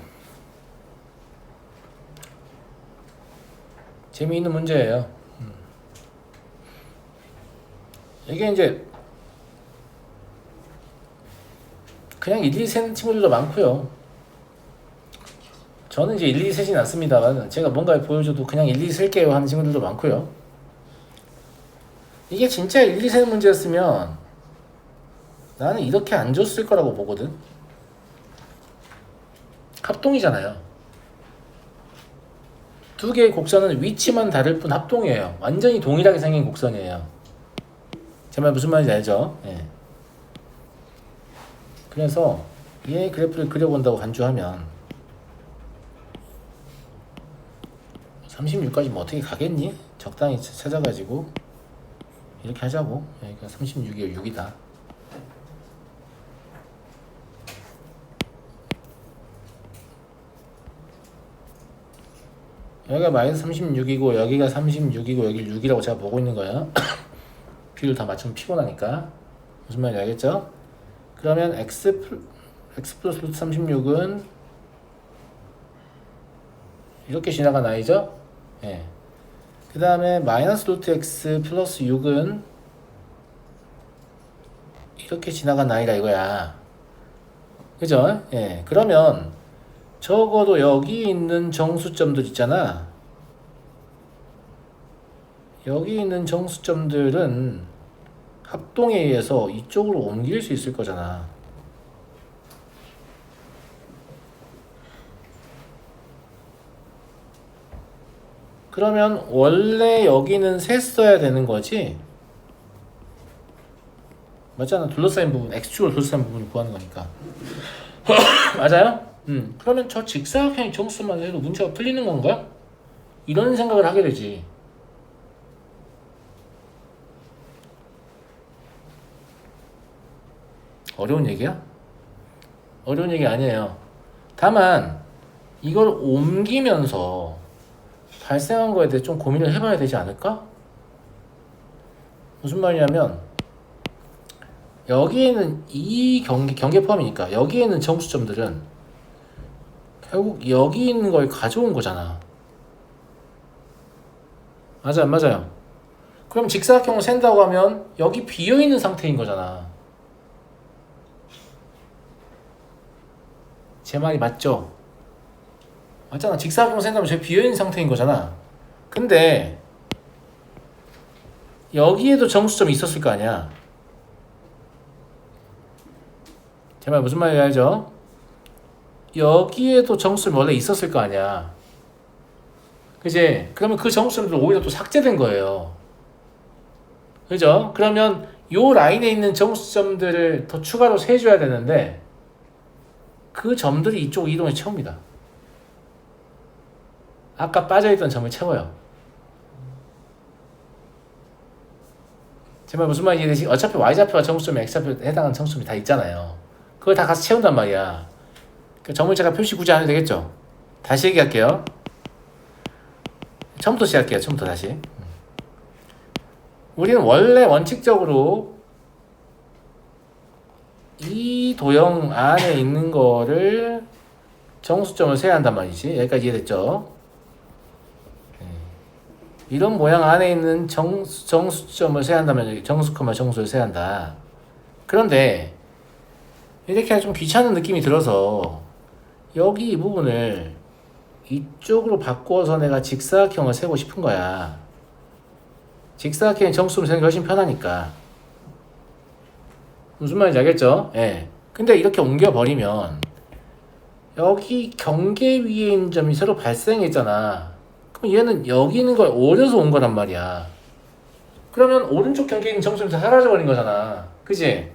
재미있는 문제예요. 이게 이제 그냥 1, 2 세는 친구들도 많고요. 저는 이제 1, 2 세진 않습니다만 제가 뭔가 보여줘도 그냥 1, 2 쓸게요 하는 친구들도 많고요. 이게 진짜 1, 2 세는 문제였으면 나는 이렇게 안 줬을 거라고 보거든. 합동이잖아요. 두 개의 곡선은 위치만 다를 뿐 합동이에요. 완전히 동일하게 생긴 곡선이에요. 제 말 무슨 말인지 알죠? 예. 그래서 얘 그래프를 그려본다고 간주하면 36까지 뭐 어떻게 가겠니? 적당히 찾아가지고 이렇게 하자고. 그러니까 36이 6이다. 여기가 마이너스 36이고 여기가 36이고 여기 6이라고 제가 보고 있는 거예요. 비율 다 맞추면 피곤하니까. 무슨 말인지 알겠죠? 그러면 x 플러스 루트 36은 이렇게 지나간 i죠? 예. 그 다음에 마이너스 루트 x 플러스 6은 이렇게 지나간 i라 이거야. 그죠? 예. 그러면 적어도 여기 있는 정수점들 있잖아. 여기 있는 정수점들은 합동에 의해서 이쪽으로 옮길 수 있을 거잖아. 그러면 원래 여기는 셌어야 되는 거지? 맞잖아. 둘러싸인 부분, x축으로 둘러싸인 부분을 구하는 거니까. 맞아요? 그러면 저 직사각형의 정수만 해도 문제가 풀리는 건가? 이런 생각을 하게 되지. 어려운 얘기야? 어려운 얘기 아니에요. 다만 이걸 옮기면서 발생한 거에 대해 좀 고민을 해봐야 되지 않을까? 무슨 말이냐면 여기에는 이 경계 포함이니까 여기에 있는 정수점들은 결국 여기 있는 걸 가져온 거잖아. 맞아요, 맞아요. 그럼 직사각형을 센다고 하면 여기 비어있는 상태인 거잖아. 제 말이 맞죠? 맞잖아. 직사각형을 센다면 저기 비어있는 상태인 거잖아. 근데 여기에도 정수점이 있었을 거 아니야. 제 말 무슨 말인지 알죠? 여기에도 정수점이 원래 있었을 거 아니야. 그지? 그러면 그 정수점들 오히려 또 삭제된 거예요. 그죠? 그러면 요 라인에 있는 정수점들을 더 추가로 세줘야 되는데 그 점들이 이쪽 이동에 채웁니다. 아까 빠져있던 점을 채워요. 제 말 무슨 말인지 이해되시? 어차피 y좌표와 정수점이 x좌표에 해당하는 정수점이 다 있잖아요. 그걸 다 같이 채운단 말이야. 그 점을 제가 표시 굳이 안 해도 되겠죠? 다시 얘기할게요. 처음부터 시작할게요. 처음부터 다시. 우리는 원래 원칙적으로 이 도형 안에 있는 거를 정수점을 세야 한단 말이지. 여기까지 이해됐죠? 이런 모양 안에 있는 정수점을 세야 한다면 정수, 정수를 세야 한다. 그런데 이렇게 좀 귀찮은 느낌이 들어서 여기 이 부분을 이쪽으로 바꿔서 내가 직사각형을 세고 싶은 거야. 직사각형의 정수를 세는 게 훨씬 편하니까. 무슨 말인지 알겠죠? 예. 근데 이렇게 옮겨버리면 여기 경계 위에 있는 점이 새로 발생했잖아. 그럼 얘는 여기 있는 걸 오려서 온 거란 말이야. 그러면 오른쪽 경계에 있는 정수점이 다 사라져버린 거잖아. 그지?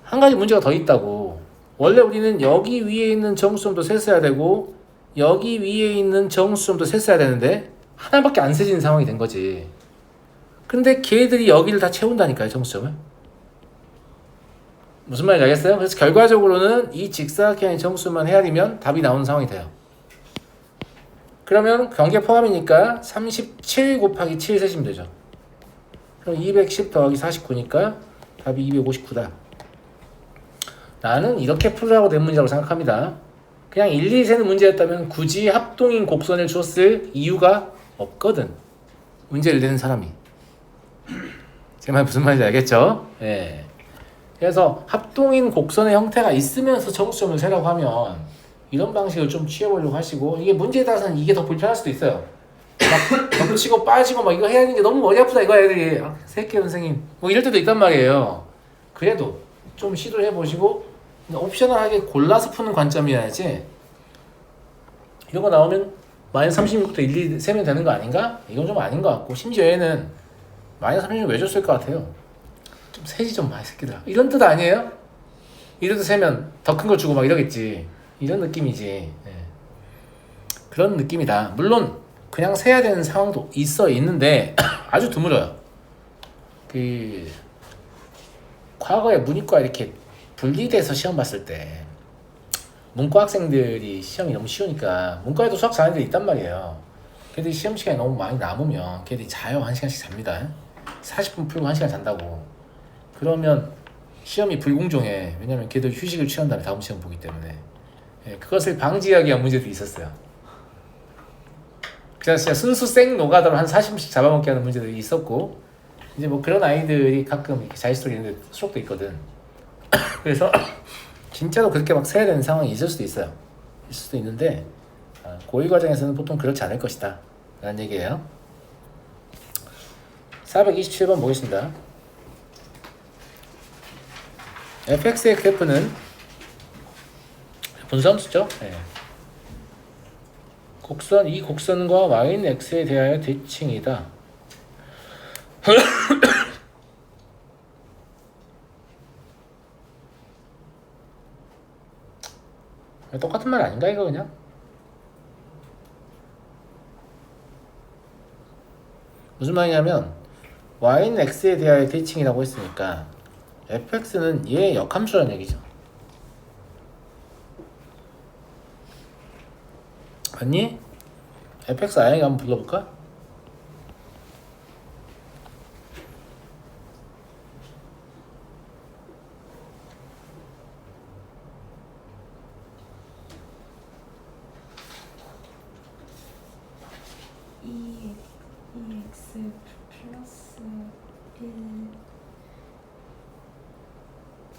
한 가지 문제가 더 있다고. 원래 우리는 여기 위에 있는 정수점도 셌어야 되고 여기 위에 있는 정수점도 셌어야 되는데 하나밖에 안 세지는 상황이 된 거지. 근데 걔들이 여기를 다 채운다니까요, 정수점을. 무슨 말인지 알겠어요? 그래서 결과적으로는 이 직사각형의 정수만 헤아리면 답이 나오는 상황이 돼요. 그러면 경계 포함이니까 37 곱하기 7 세시면 되죠. 그럼 210 더하기 49니까 답이 259다. 나는 이렇게 풀으라고 된 문제라고 생각합니다. 그냥 1, 2 세는 문제였다면 굳이 합동인 곡선을 줬을 이유가 없거든. 문제를 내는 사람이. 제 말 무슨 말인지 알겠죠? 예. 그래서 합동인 곡선의 형태가 있으면서 정수점을 세라고 하면 이런 방식을 좀 취해보려고 하시고, 이게 문제에 따라서는 이게 더 불편할 수도 있어요. 막 덮치고 빠지고 막 이거 해야 하는 게 너무 머리 아프다 이거 애들이. 아, 새끼 선생님 뭐 이럴 때도 있단 말이에요. 그래도 좀 시도를 해보시고 옵셔널하게 골라서 푸는 관점이어야지 이런 거 나오면 마이너스 36부터 1, 2 세면 되는 거 아닌가? 이건 좀 아닌 것 같고, 심지어 얘는 마이너스 36 왜 줬을 것 같아요? 좀 세지 좀 마, 이 새끼들아. 이런 뜻 아니에요? 이래도 세면 더 큰 거 주고 막 이러겠지. 이런 느낌이지. 네. 그런 느낌이다. 물론 그냥 세야 되는 상황도 있는데 아주 드물어요. 그 과거에 문이과 이렇게 분리돼서 시험 봤을 때 문과 학생들이 시험이 너무 쉬우니까 문과에도 수학 잘하는 애들이 있단 말이에요. 걔들이 시험 시간이 너무 많이 남으면 걔들이 자요. 1시간씩 잡니다. 40분 풀고 1시간 잔다고. 그러면 시험이 불공정해. 왜냐면 걔들 휴식을 취한 다음에 다음 시험 보기 때문에. 예, 그것을 방지하기 위한 문제도 있었어요. 그래서 진짜 순수 생 노가다로 한 40분씩 잡아먹게 하는 문제들이 있었고, 이제 뭐 그런 아이들이 가끔 이렇게 자유스토리 이런 데 수록도 있거든. 그래서 진짜로 그렇게 막 세야 되는 상황이 있을 수도 있어요. 있을 수도 있는데 고1 과정에서는 보통 그렇지 않을 것이다 라는 얘기예요. 427번 보겠습니다. fx의 그래프는 분수함수죠. 네. 곡선, 이 곡선과 y는 x에 대하여 대칭이다. 똑같은 말 아닌가 이거 그냥? 무슨 말이냐면 y는 x에 대하여 대칭이라고 했으니까 fx는 얘의 역함수라는 얘기죠. 맞니? fx 아양이 한번 불러볼까? EX 플러스 1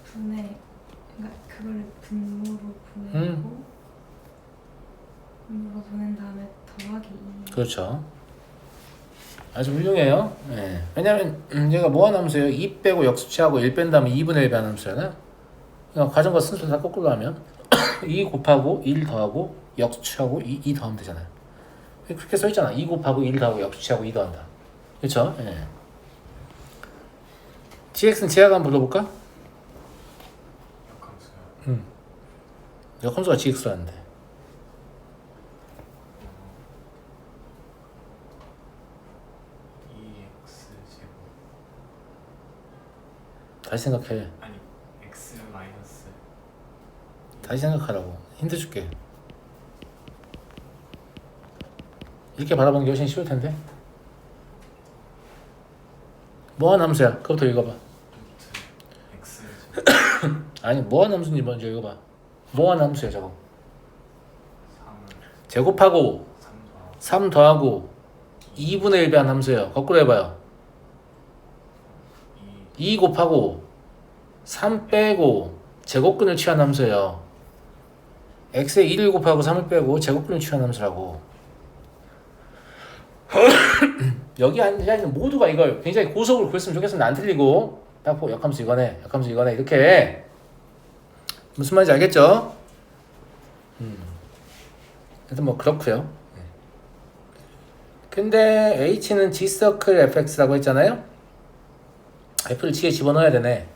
분의, 그러니까 그거를 분모로 보내고 분모로 보낸 다음에 더하기 2. 그렇죠. 아주 훌륭해요. 네. 왜냐면 얘가 뭐하남수예요? 2 빼고 역수치하고 1 뺀 다음에 2분의 1 배하남수잖아요. 그러니까 과정과 순서 다 거꾸로 하면 2 곱하고 1 더하고 역수치하고 2 더하면 되잖아요. 그렇게 써있잖아. 2 곱하고 1 더하고 역수치하고 2 더한다. 그렇죠? 예. gx는 제약 한번 불러볼까? 역함수요. 역함수가 gx라는데. EX 제곱 다시 생각해. 아니 X 마이너스 다시 생각하라고. 힌트 줄게. 이렇게 바라보는 게 훨씬 쉬울 텐데. 뭐한 함수야? 그것부터 읽어봐. 루트 X 제곱 아니 뭐한 함수인지 먼저 읽어봐. 뭐한 함수야 저거? 3을 제곱하고 3 더하고 3 더하고 2분의 1 배한 함수예요. 거꾸로 해봐요. 2 곱하고 3 빼고 제곱근을 취한 함수예요. x에 1을 곱하고 3을 빼고 제곱근을 취한 함수라고. 여기 앉아있는 모두가 이걸 굉장히 고속으로 그렸으면 좋겠으면 안 틀리고 딱 보고 역함수 이거네, 역함수 이거네 이렇게. 무슨 말인지 알겠죠? 하여튼 뭐 그렇고요. 근데 h는 g서클 fx라고 했잖아요. f를 g에 집어넣어야 되네.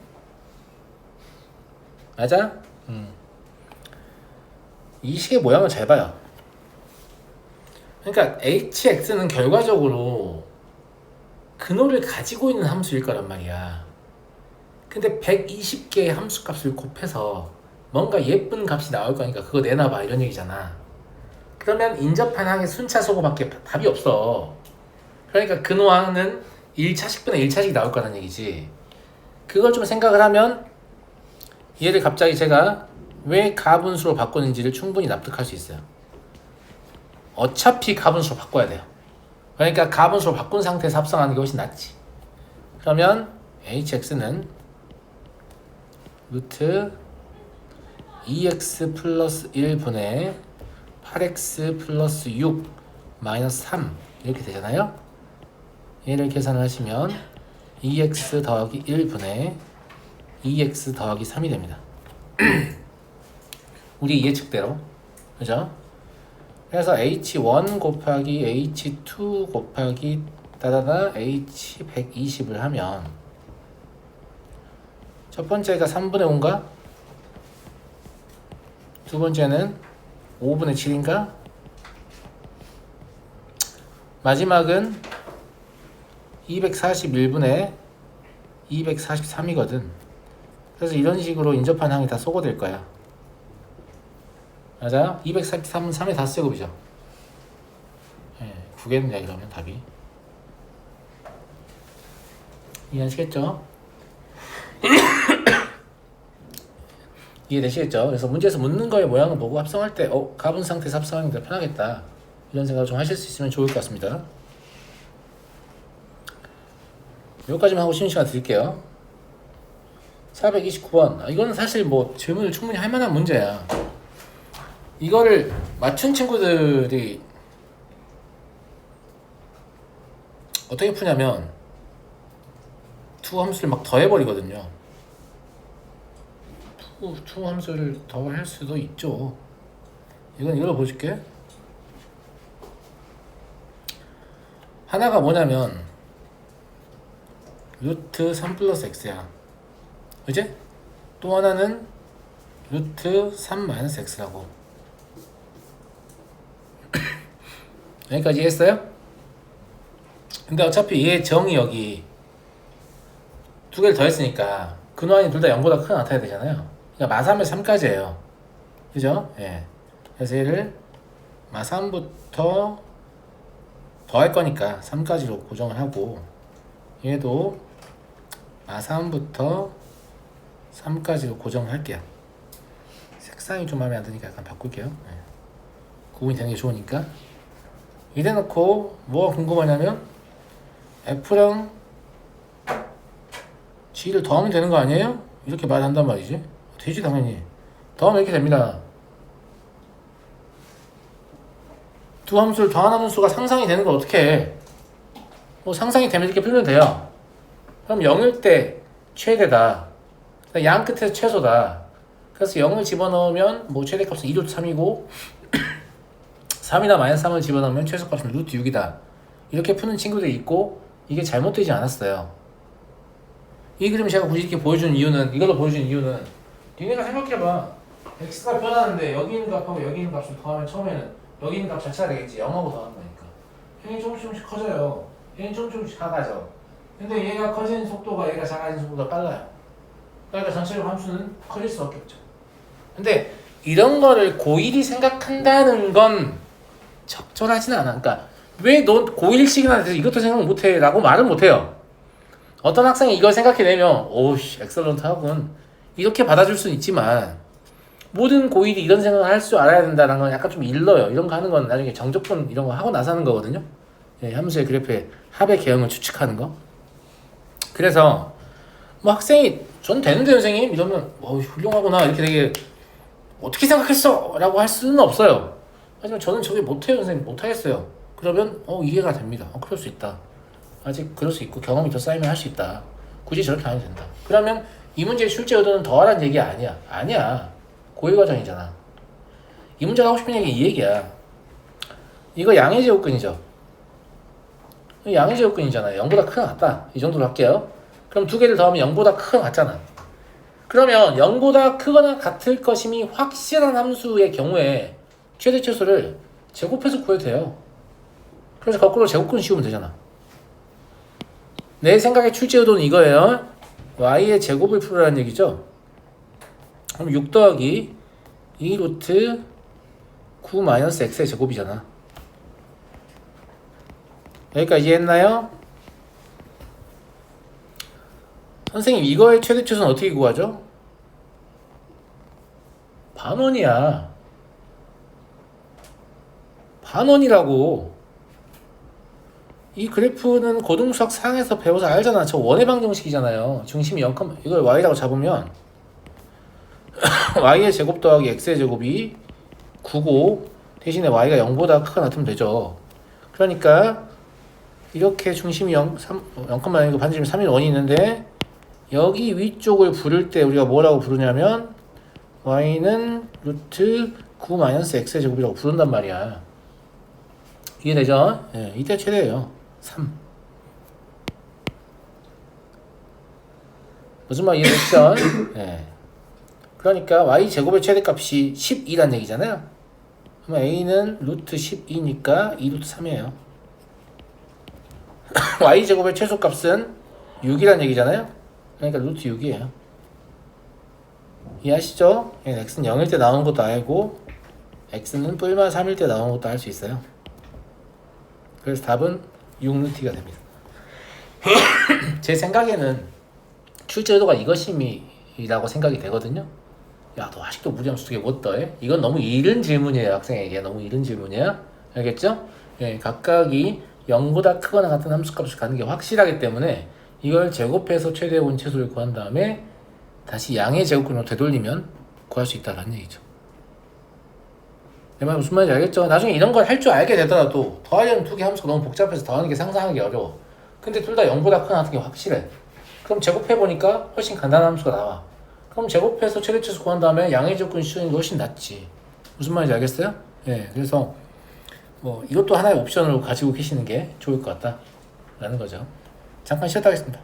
맞아? 이 식의 모양을 잘 봐요. 그러니까 hx는 결과적으로 근호를 가지고 있는 함수일 거란 말이야. 근데 120개의 함수값을 곱해서 뭔가 예쁜 값이 나올 거니까 그거 내놔봐 이런 얘기잖아. 그러면 인접한 항의 순차소거밖에 답이 없어. 그러니까 근호항은 1차식분의 1차식이 나올 거라는 얘기지. 그걸 좀 생각을 하면 얘를 갑자기 제가 왜 가분수로 바꾸는지를 충분히 납득할 수 있어요. 어차피 가분수로 바꿔야 돼요. 그러니까 가분수로 바꾼 상태에서 합성하는 게 훨씬 낫지. 그러면 hx는 루트 2x 플러스 1분의 8x 플러스 6 마이너스 3 이렇게 되잖아요. 얘를 계산을 하시면 2x 더하기 1분의 2x 더하기 3이 됩니다. 우리 예측대로. 그죠? 그래서 h1 곱하기 h2 곱하기 따다다 h120을 하면 첫 번째가 3분의 5인가? 두 번째는 5분의 7인가? 마지막은 241분의 243이거든. 그래서 이런 식으로 인접한 항이 다 소거될 거야. 맞아. 243은 3의 다수제곱이죠. 예, 9개입니다. 그러면 답이. 이해하시겠죠? 이해되시겠죠? 그래서 문제에서 묻는 거의 모양을 보고 합성할 때 가분 상태에서 합성하는 게 더 편하겠다. 이런 생각을 좀 하실 수 있으면 좋을 것 같습니다. 여기까지만 하고 쉬는 시간 드릴게요. 429번. 이거는 사실 뭐 질문을 충분히 할 만한 문제야. 이거를 맞춘 친구들이 어떻게 푸냐면 투 함수를 막 더해버리거든요. 투 함수를 더할 수도 있죠. 이건 이걸로 보여줄게. 하나가 뭐냐면 루트 3 플러스 x야. 그지? 또 하나는 루트 3 마이너스 x라고. 여기까지 이해했어요? 근데 어차피 얘 정이 여기 두 개를 더했으니까 근호환이 둘 다 0보다 크게 나타나야 되잖아요. 그러니까 마3에서 3까지예요. 그죠? 예. 그래서 얘를 마3부터 더할 거니까 3까지로 고정을 하고, 얘도 마3부터 3까지로 고정을 할게요. 색상이 좀 마음에 안 드니까 약간 바꿀게요. 예. 구분이 되는 게 좋으니까. 이래 놓고 뭐가 궁금하냐면 F랑 G를 더하면 되는 거 아니에요? 이렇게 말한단 말이지. 되지 당연히. 더하면 이렇게 됩니다. 두 함수를 더하는 함수가 상상이 되는 걸 어떻게 해? 뭐 상상이 되면 이렇게 풀면 돼요. 그럼 0일 때 최대다. 양 끝에서 최소다. 그래서 0을 집어넣으면 뭐 최대값은 2루트 3이고 3이나 마이너스 3을 집어넣으면 최소값은 루트 6이다. 이렇게 푸는 친구들이 있고, 이게 잘못되지 않았어요. 이 그림 제가 굳이 이렇게 보여준 이유는, 이걸로 보여준 이유는, 니네가 생각해봐. x가 변하는데 여기 있는 값하고 여기 있는 값을 더하면 처음에는 여기 있는 값 자체가 되겠지. 0하고 더하는 거니까. 형이 조금씩 커져요. 얘는 조금씩 작아져. 근데 얘가 커지는 속도가 얘가 작아지는 속도가 빨라요. 그러니까 전체적으로 함수는 커질 수밖에 없죠. 근데 이런 거를 고1이 생각한다는 건 적절하지는 않아. 그러니까 왜 넌 고1식이나 돼서 이것도 생각 못해? 라고 말은 못해요. 어떤 학생이 이걸 생각해내면 오우씨 엑설런트 하군 이렇게 받아줄 수는 있지만, 모든 고1이 이런 생각을 할 줄 알아야 된다는 건 약간 좀 일러요. 이런 거 하는 건 나중에 정적분 이런 거 하고 나서 하는 거거든요. 예, 함수의 그래프의 합의 개형을 추측하는 거. 그래서 뭐 학생이 전 되는데 선생님 이러면 훌륭하구나 이렇게 되게 어떻게 생각했어? 라고 할 수는 없어요. 하지만 저는 저게 못해요 선생님 못하겠어요. 그러면 이해가 됩니다. 그럴 수 있다. 아직 그럴 수 있고 경험이 더 쌓이면 할 수 있다. 굳이 저렇게 안 해도 된다. 그러면 이 문제의 출제 의도는 더하라는 얘기 아니야. 아니야. 고1 과정이잖아. 이 문제가 하고 싶은 얘기 이 얘기야. 이거 양의 제곱근이죠. 양의 제곱근이잖아요. 0보다 크게 같다. 이 정도로 할게요. 그럼 두 개를 더하면 0보다 크게 같잖아. 그러면 0보다 크거나 같을 것임이 확실한 함수의 경우에 최대 최소를 제곱해서 구해도 돼요. 그래서 거꾸로 제곱근 씌우면 되잖아. 내 생각의 출제 의도는 이거예요. y의 제곱을 풀으라는 얘기죠. 그럼 6 더하기 2 루트 9 마이너스 x의 제곱이잖아. 여기까지 이해했나요? 선생님 이거의 최대 최소는 어떻게 구하죠? 반원이야. 반원이라고. 이 그래프는 고등수학 상에서 배워서 알잖아. 저 원의 방정식이잖아요. 중심이 0, 이걸 y라고 잡으면 y의 제곱 더하기 x의 제곱이 9고 대신에 y가 0보다 크거나 같으면 되죠. 그러니까 이렇게 중심이 0,0이고 반지름이 3인 원이 있는데, 여기 위쪽을 부를 때 우리가 뭐라고 부르냐면 y는 루트 9 마이너스 x의 제곱이라고 부른단 말이야. 이해되죠? 예, 이때 최대예요. 3. 무슨 말 이해됐죠? 예. 그러니까 y 제곱의 최대값이 12란 얘기잖아요. 그럼 a는 루트 12니까 2 루트 3이에요. y 제곱의 최소값은 6이란 얘기잖아요. 그러니까 루트 6이에요. 이해하시죠? x는 0일 때 나오는 것도 알고 x는 뿔마 3일 때 나오는 것도 할 수 있어요. 그래서 답은 6루트가 됩니다. 제 생각에는 출제도가 이것임이라고 생각이 되거든요. 야, 너 아직도 무리함수 2개 못 더해? 이건 너무 이른 질문이에요. 학생에게 너무 이른 질문이야. 알겠죠? 예, 각각이 0보다 크거나 같은 함수값을 가는 게 확실하기 때문에 이걸 제곱해서 최대의 원체수를 구한 다음에 다시 양의 제곱근으로 되돌리면 구할 수 있다는 얘기죠. 내 말 무슨 말인지 알겠죠? 나중에 이런 걸 할 줄 알게 되더라도 더하려는 두 개 함수가 너무 복잡해서 더하는 게 상상하기 어려워. 근데 둘 다 0보다 크거나 같은 게 확실해. 그럼 제곱해보니까 훨씬 간단한 함수가 나와. 그럼 제곱해서 최대치수 구한 다음에 양의 제곱근 씌우는 게 훨씬 낫지. 무슨 말인지 알겠어요? 예, 그래서 뭐 이것도 하나의 옵션으로 가지고 계시는 게 좋을 것 같다 라는 거죠. 잠깐 쉬었다 하겠습니다.